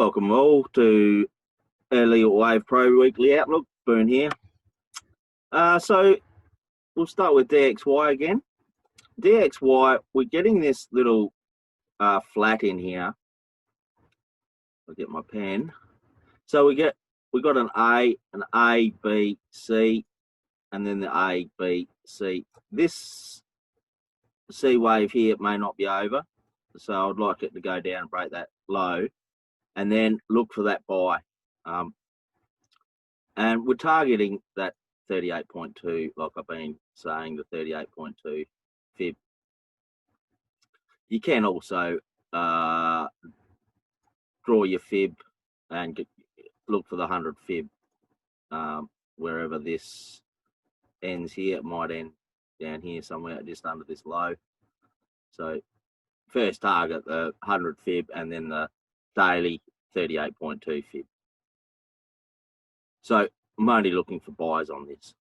Welcome all to Elliott Wave Pro Weekly Outlook. Boone here. So we'll start with DXY again. DXY, we're getting this little flat in here. I'll get my pen. So we got an A, B, C, and then the A, B, C. This C wave here may not be over, so I'd like it to go down and break that low, and then look for that buy. And we're targeting that 38.2, like I've been saying, the 38.2 fib. You can also draw your fib and look for the 100 fib wherever this ends here. It might end down here somewhere just under this low. So first target the 100 fib and then the daily 38.2 fib. So I'm only looking for buys on this.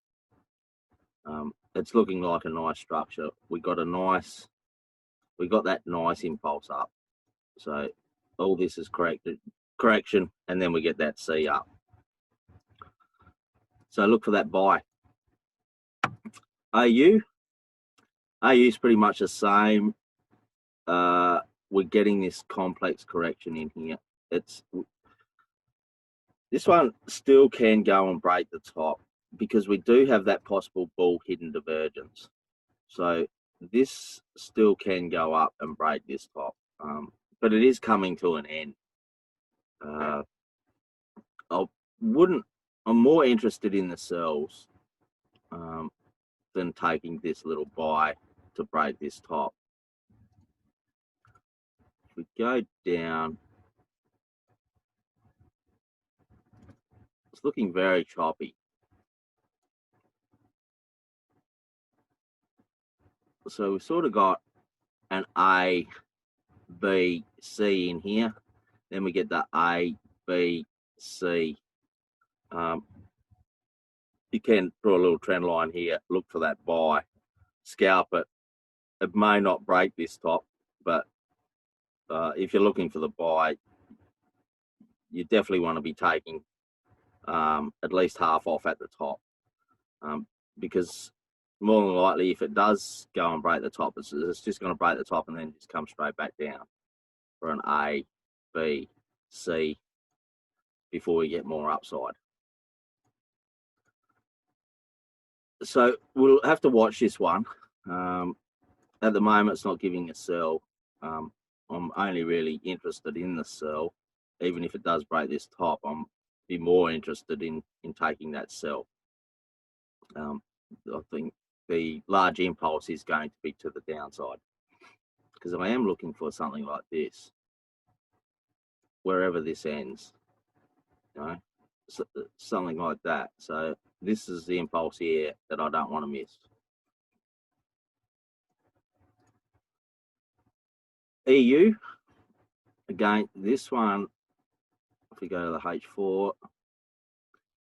It's looking like a nice structure. We got that nice impulse up. So all this is correction, and then we get that C up. So look for that buy. AU is pretty much the same. We're getting this complex correction in here. This one still can go and break the top because we do have that possible bull hidden divergence. So this still can go up and break this top, but it is coming to an end. I'm more interested in the sells than taking this little buy to break this top. If we go down, it's looking very choppy. So we've sort of got an A, B, C in here. Then we get the A, B, C. You can draw a little trend line here, look for that buy, scalp it. It may not break this top, but if you're looking for the buy, you definitely want to be taking at least half off at the top, because more than likely, if it does go and break the top, it's just going to break the top and then just come straight back down for an A, B, C before we get more upside. So we'll have to watch this one. At the moment, it's not giving a sell. I'm only really interested in the sell. Even if it does break this top, I'm be more interested in taking that sell. I think the large impulse is going to be to the downside, because I am looking for something like this, wherever this ends, something like that. So this is the impulse here that I don't want to miss. EU, again, this one, if we go to the H4,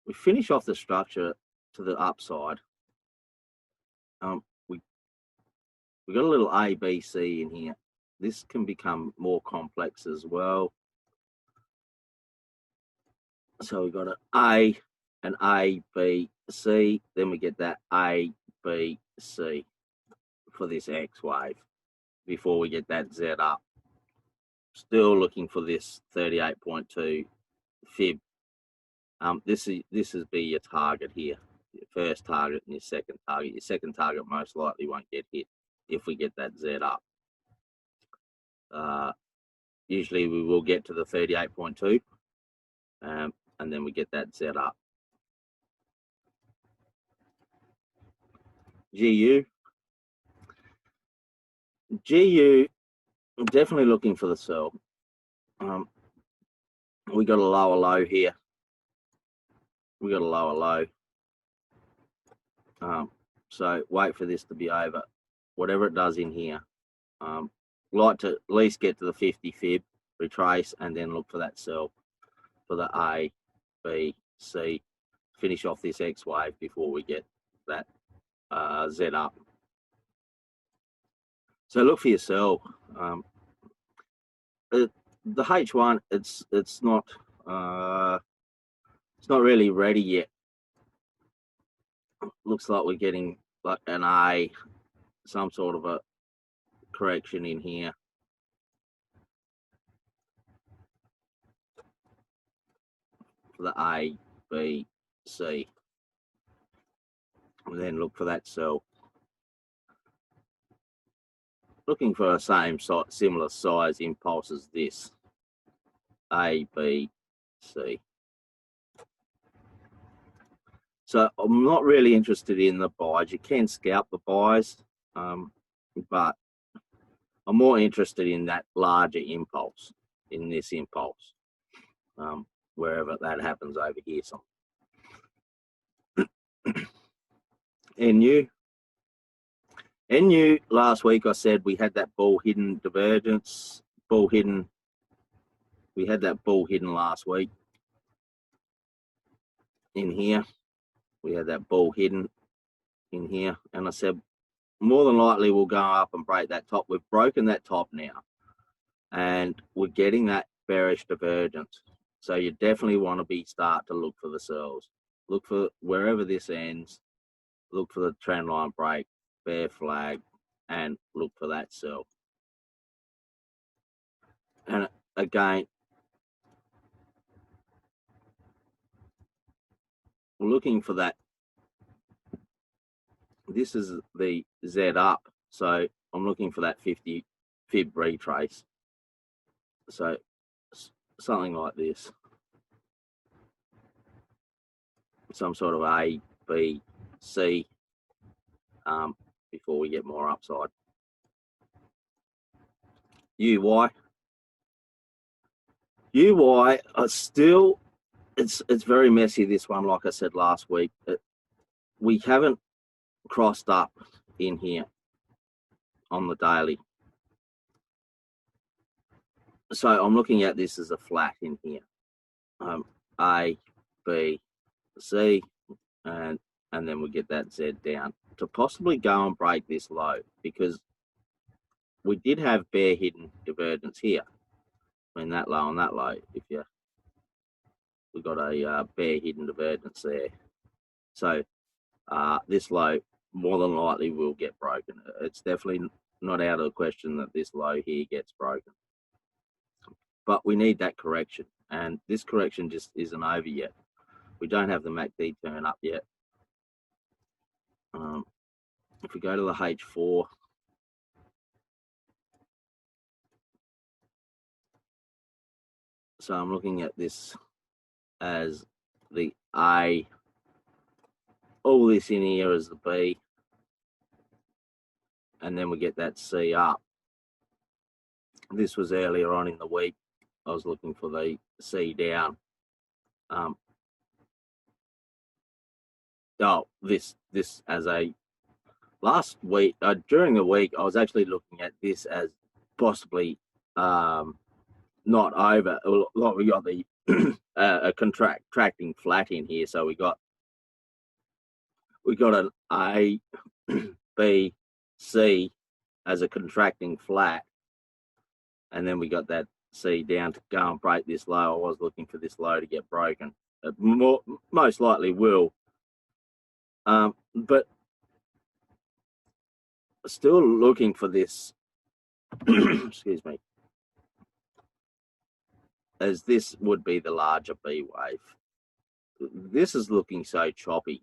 we finish off the structure to the upside. We got a little A, B, C in here. This can become more complex as well. So we got an A, B, C. Then we get that A, B, C for this X wave before we get that Z up. Still looking for this 38.2 fib. This is be your target here. Your first target and your second target. Your second target most likely won't get hit if we get that Z up. Usually we will get to the 38.2, and then we get that Z up. GU, I'm definitely looking for the sell. We got a lower low here. We got a lower low. So wait for this to be over. Whatever it does in here, like to at least get to the 50 fib, retrace, and then look for that sell for the A, B, C. Finish off this X wave before we get that Z up. So look for your sell. the H1, it's not really ready yet. Looks like we're getting like an A, some sort of a correction in here. For the A, B, C. And then look for that sell. Looking for the same similar size impulse as this. A, B, C. So I'm not really interested in the buys. You can scalp the buys, but I'm more interested in that larger impulse, in this impulse, wherever that happens over here. NU last week I said we had that bull hidden divergence, we had that bull hidden last week. In here, we had that bull hidden in here, and I said more than likely we'll go up and break that top. We've broken that top now, and we're getting that bearish divergence. So you definitely want to start to look for the sells. Look for wherever this ends, look for the trend line break, bear flag, and look for that sell. And again, we're looking for that. This is the Z up, so I'm looking for that 50 fib retrace. So something like this, some sort of A, B, C, before we get more upside. UY are still, it's very messy, this one. Like I said last week, we haven't crossed up in here on the daily. So I'm looking at this as a flat in here. A, B, C, and then we get that Z down to possibly go and break this low, because we did have bear hidden divergence here. I mean, that low and that low, we got a bear hidden divergence there. So this low more than likely will get broken. It's definitely not out of the question that this low here gets broken. But we need that correction, and this correction just isn't over yet. We don't have the MACD turn up yet. If we go to the H4, so I'm looking at this as the A, all this in here is the B, and then we get that C up. This was earlier on in the week. I was looking for the C down. This as a last week, during the week, I was actually looking at this as possibly not over. Like we got the a contracting flat in here, so we got an A, B, C as a contracting flat, and then we got that C down to go and break this low. I was looking for this low to get broken. It most likely will, but still looking for this. Excuse me. As this would be the larger B wave. This is looking so choppy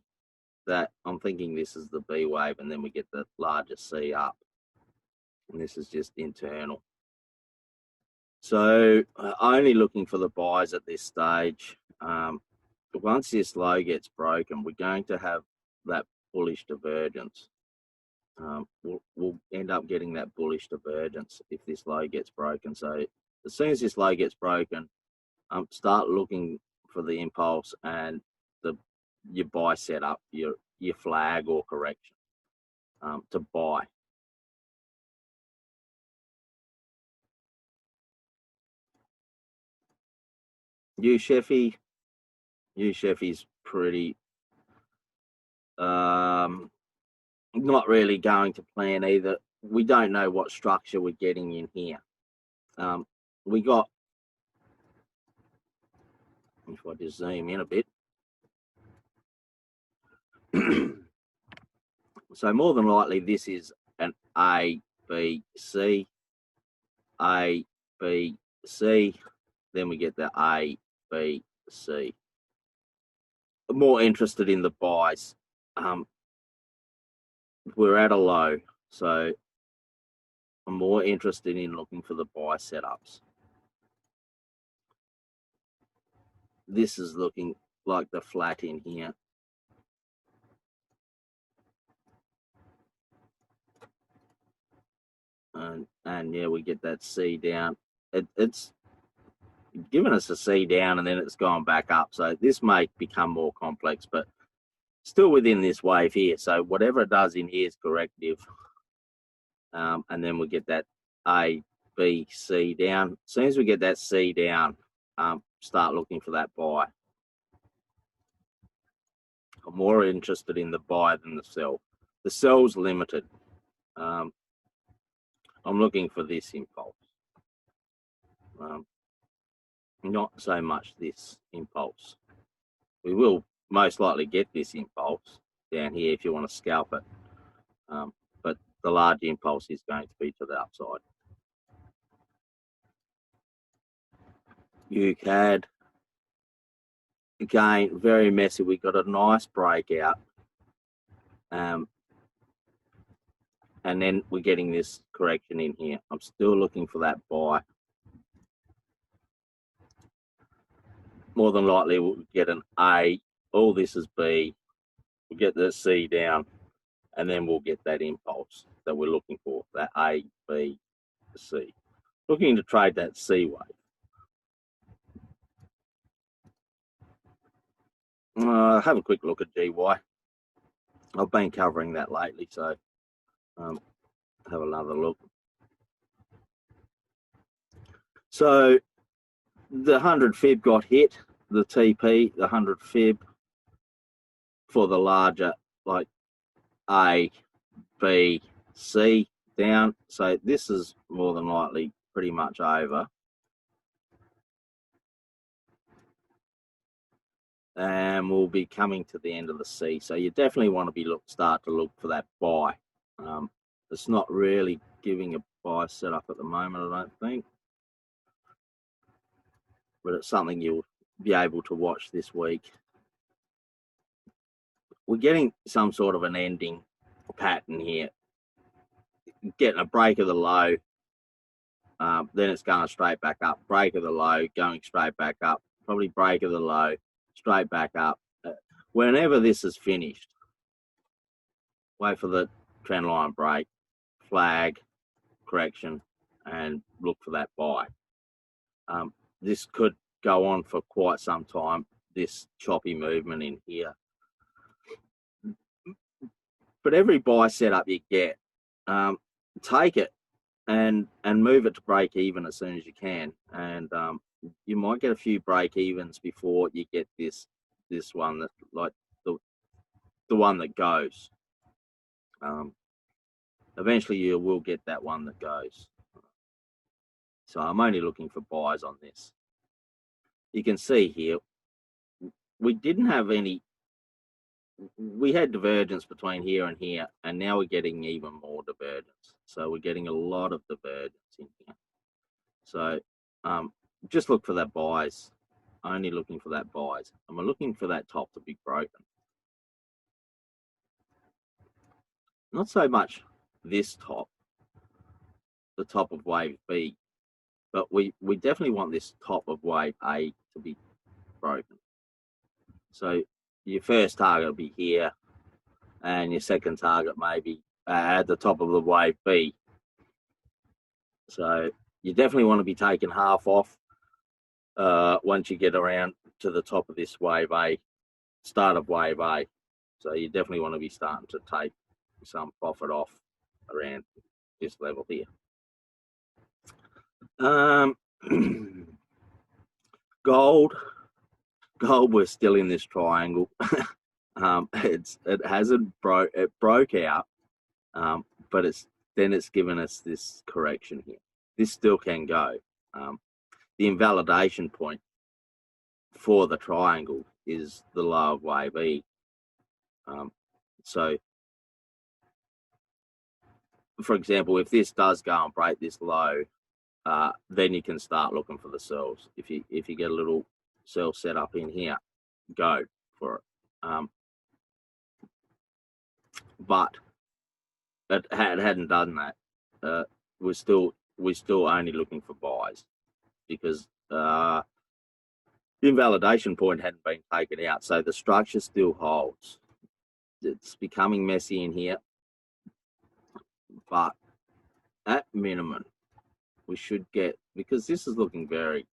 that I'm thinking this is the B wave, and then we get the larger C up, and this is just internal. So only looking for the buys at this stage. Once this low gets broken, we're going to have that bullish divergence. We'll end up getting that bullish divergence if this low gets broken. So as soon as this low gets broken, start looking for the impulse and your buy setup, your flag or correction to buy. U-Sheffy's pretty not really going to plan either. We don't know what structure we're getting in here. We got If I just zoom in a bit. So more than likely this is an A, B, C, A, B, C. Then we get the A, B, C. I'm more interested in the buys. We're at a low, so I'm more interested in looking for the buy setups. This is looking like the flat in here. And yeah, we get that C down. It's given us a C down and then it's gone back up. So this may become more complex, but still within this wave here. So whatever it does in here is corrective. And then we get that A, B, C down. As soon as we get that C down, start looking for that buy. I'm more interested in the buy than the sell. The sell's limited. I'm looking for this impulse. Not so much this impulse. We will most likely get this impulse down here if you want to scalp it. But the large impulse is going to be to the upside. UCAD, again, very messy. We got a nice breakout. And then we're getting this correction in here. I'm still looking for that buy. More than likely we'll get an A. All this is B. We'll get the C down, and then we'll get that impulse that we're looking for, that A, B, C. Looking to trade that C wave. Have a quick look at GY. I've been covering that lately, so have another look. So the 100 fib got hit, the TP, the 100 fib for the larger, like A, B, C down. So this is more than likely pretty much over. And we'll be coming to the end of the C. So you definitely want to start to look for that buy. It's not really giving a buy setup at the moment, I don't think. But it's something you'll be able to watch this week. We're getting some sort of an ending pattern here. Getting a break of the low, then it's going straight back up. Break of the low, going straight back up. Probably break of the low, straight back up. Whenever this is finished, wait for the trend line break, flag, correction, and look for that buy. This could go on for quite some time, this choppy movement in here. But every buy setup you get, take it and move it to break even as soon as you can. And you might get a few break evens before you get this one that, like the one that goes. Eventually you will get that one that goes. So I'm only looking for buys on this. You can see here, we didn't have any, we had divergence between here and here, and now we're getting even more divergence. So we're getting a lot of divergence in here. So just look for that buys, only looking for that buys. And we're looking for that top to be broken. Not so much this top, the top of wave B, but we definitely want this top of wave A to be broken. So your first target will be here, and your second target may be at the top of the wave B. So you definitely want to be taking half off once you get around to the top of this wave A, start of wave A. So you definitely want to be starting to take some profit off around this level here. Gold, we're still in this triangle. It broke out, but it's given us this correction here. This still can go. The invalidation point for the triangle is the low of wave E. So, for example, if this does go and break this low, then you can start looking for the sells. If you get a little sell set up in here, go for it. But it hadn't done that. We're still only looking for buys because the invalidation point hadn't been taken out, so the structure still holds. It's becoming messy in here, but at minimum we should get, because this is looking like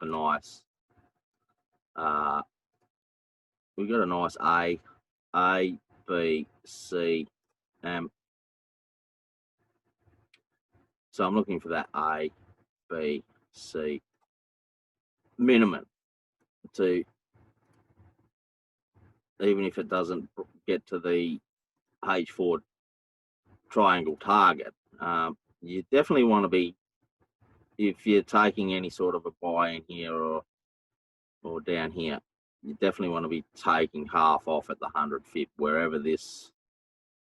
a nice we got a nice A, B, C, so I'm looking for that A, B, C minimum to, even if it doesn't get to the H4 triangle target, you definitely want to be, if you're taking any sort of a buy in here or down here, you definitely want to be taking half off at the 100 pip wherever this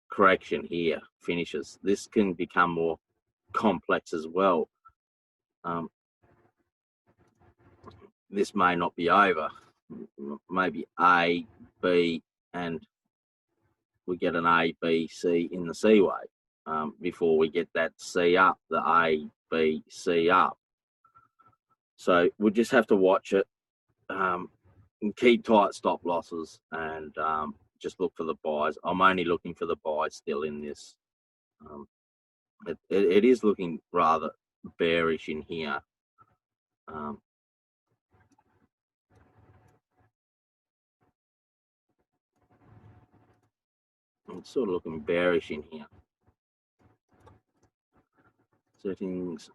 correction here finishes. This can become more complex as well. This may not be over. Maybe A, B, and we get an A, B, C in the C wave before we get that C up, the A, B, C up. So we'll just have to watch it and keep tight stop losses and just look for the buys. I'm only looking for the buys still in this. It is looking rather bearish in here. It's sort of looking bearish in here. Settings.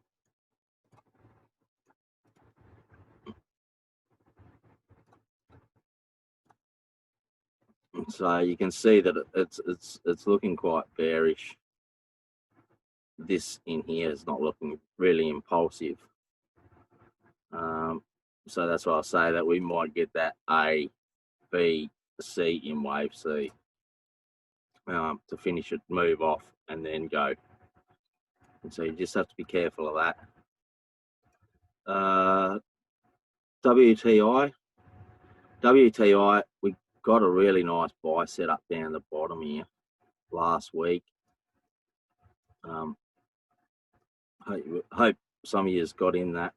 So you can see that it's looking quite bearish. This in here is not looking really impulsive. So that's why I say that we might get that A, B, C in wave C to finish it, move off, and then go. And so you just have to be careful of that. WTI, we got a really nice buy set up down the bottom here last week. Hope some of you got in that.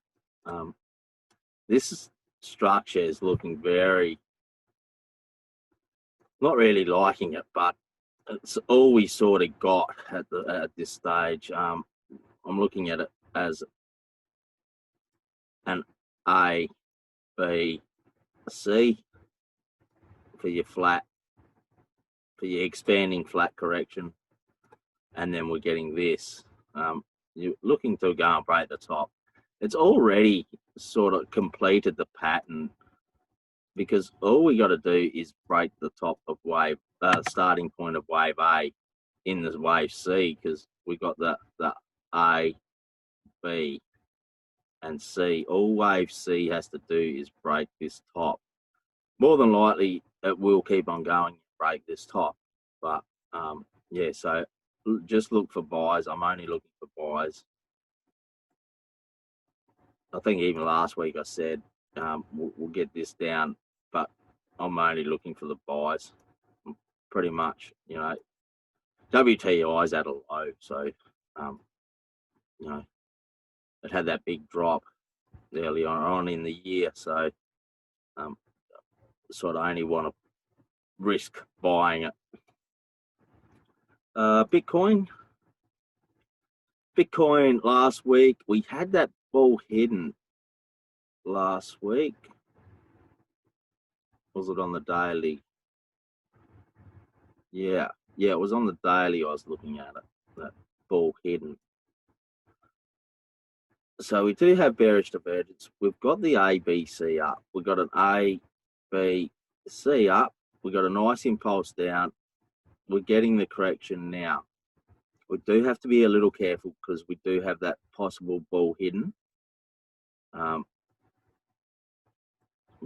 This structure is looking very, not really liking it, but it's all we sort of got at this stage. I'm looking at it as an A, B, C for your flat, for your expanding flat correction, and then we're getting this. You're looking to go and break the top. It's already sort of completed the pattern, because all we got to do is break the top of wave, starting point of wave A in the wave C, because we got the A, B, and C. All wave C has to do is break this top. More than likely, it will keep on going and break this top. But yeah, so just look for buys. I'm only looking for buys. I think even last week I said we'll get this down, but I'm only looking for the buys. Pretty much, you know, WTI is at a low, so you know, it had that big drop early on in the year, so sort of only want to risk buying it. Bitcoin last week, we had that bull hidden last week. Was it on the daily? Yeah, it was on the daily. I was looking at it, that bull hidden. So we do have bearish divergence. We've got the A, B, C up. We've got an A, B, C up. We've got a nice impulse down. We're getting the correction now. We do have to be a little careful because we do have that possible bull hidden.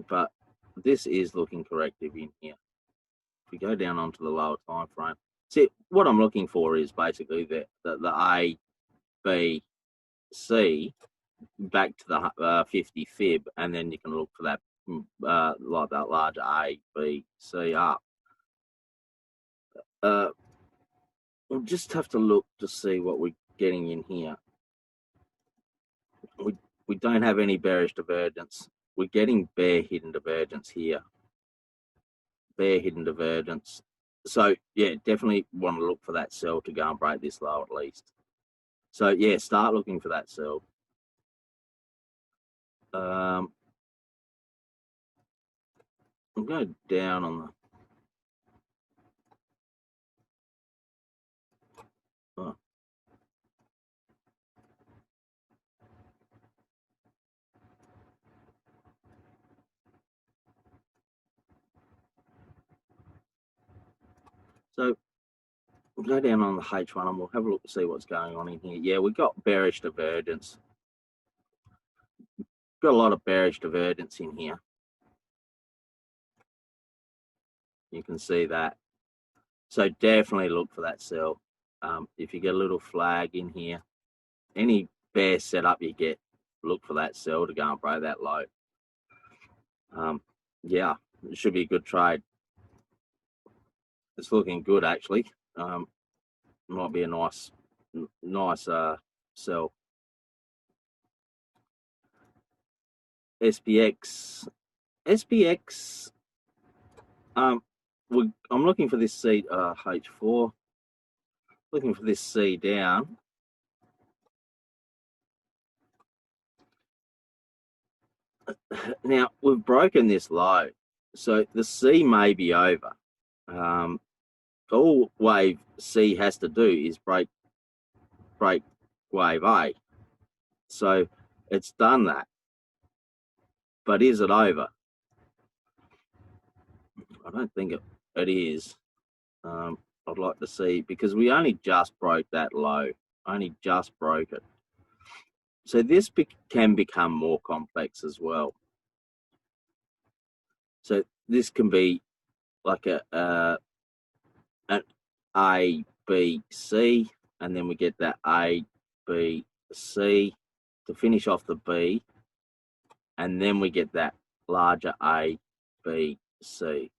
but this is looking corrective in here. If we go down onto the lower time frame, see what I'm looking for is basically the A, B, C back to the 50 fib, and then you can look for that like that larger A, B, C up. We'll just have to look to see what we're getting in here. We don't have any bearish divergence. We're getting bear hidden divergence here. Bear hidden divergence. So yeah, definitely want to look for that sell to go and break this low at least. So yeah, start looking for that sell. I'll go down on the. Oh. So we'll go down on the H1 and we'll have a look to see what's going on in here. Yeah, we've got bearish divergence. Got a lot of bearish divergence in here. You can see that. So definitely look for that sell. If you get a little flag in here, any bear setup you get, look for that sell to go and break that low. Yeah, it should be a good trade. It's looking good actually. Might be a nice sell. SPX. I'm looking for this C H4. Looking for this C down. Now we've broken this low, so the C may be over. All wave C has to do is break wave A. So it's done that. But is it over? I don't think it is. I'd like to see, because we only just broke that low. Only just broke it. So this can become more complex as well. So this can be like an A, B, C, and then we get that A, B, C to finish off the B, and then we get that larger A, B, C.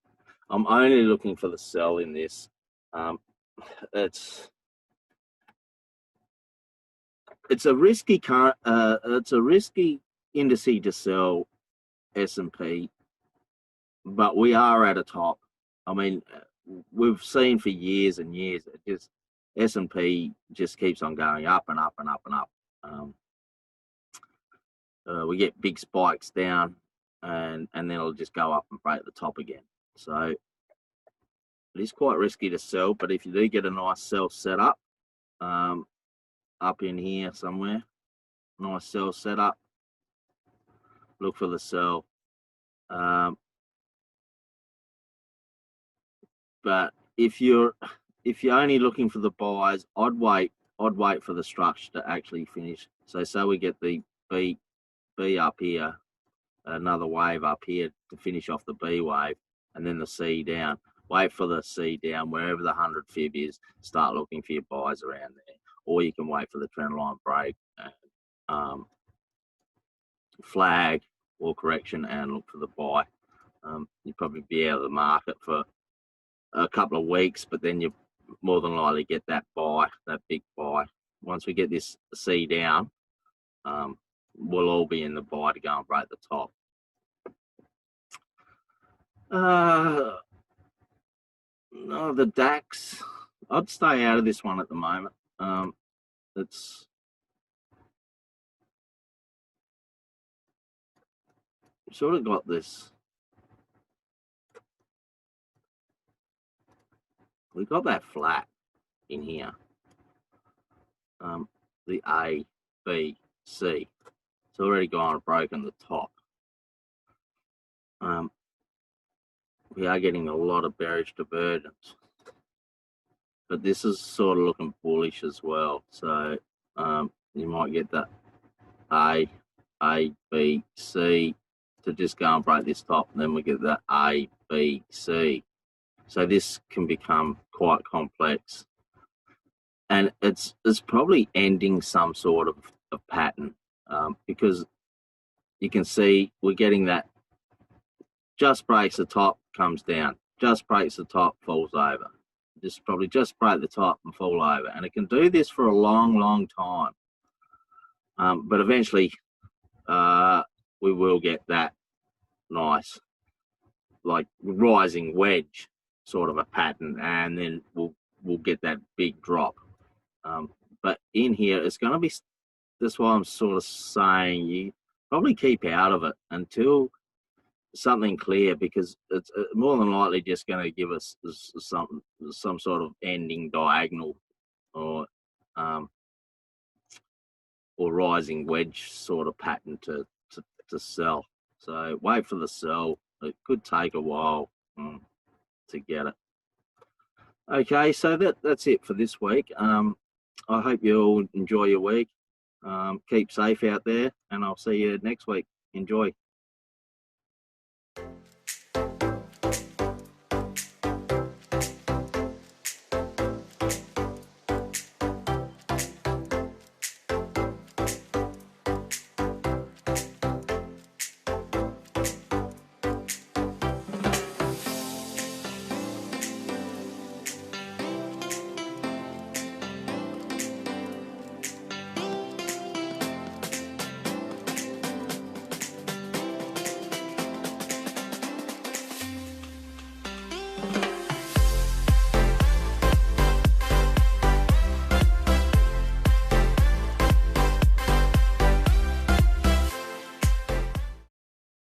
I'm only looking for the sell in this. It's a risky indice to sell S&P, but we are at a top. I mean, we've seen for years and years, it just S&P just keeps on going up and up and up and up. We get big spikes down, and then it'll just go up and break the top again. So it is quite risky to sell, but if you do get a nice sell set up, up in here somewhere, nice sell set up, look for the sell. But if you're only looking for the buys, I'd wait for the structure to actually finish. So we get the B up here, another wave up here to finish off the B wave, and then the C down. Wait for the C down wherever the 100 fib is. Start looking for your buys around there, or you can wait for the trend line break, and, flag or correction, and look for the buy. You'd probably be out of the market for a couple of weeks, but then you more than likely get that buy, that big buy. Once we get this C down, we'll all be in the buy to go and break the top. No, the DAX, I'd stay out of this one at the moment. It's sort of got this. We got that flat in here. The A, B, C. It's already gone and broken the top. We are getting a lot of bearish divergence, but this is sort of looking bullish as well. So you might get that A, B, C, to just go and break this top, and then we get the A, B, C. So this can become quite complex, and it's probably ending some sort of pattern, because you can see we're getting that just breaks the top, comes down, just breaks the top, falls over. Probably just break the top and fall over, and it can do this for a long time. But eventually we will get that nice like rising wedge sort of a pattern, and then we'll get that big drop. But in here it's going to be, that's why I'm sort of saying you probably keep out of it until something clear, because it's more than likely just going to give us some sort of ending diagonal or rising wedge sort of pattern to sell. So wait for the sell. It could take a while to get it. Okay, so that's it for this week. I hope you all enjoy your week. Keep safe out there, and I'll see you next week. Enjoy.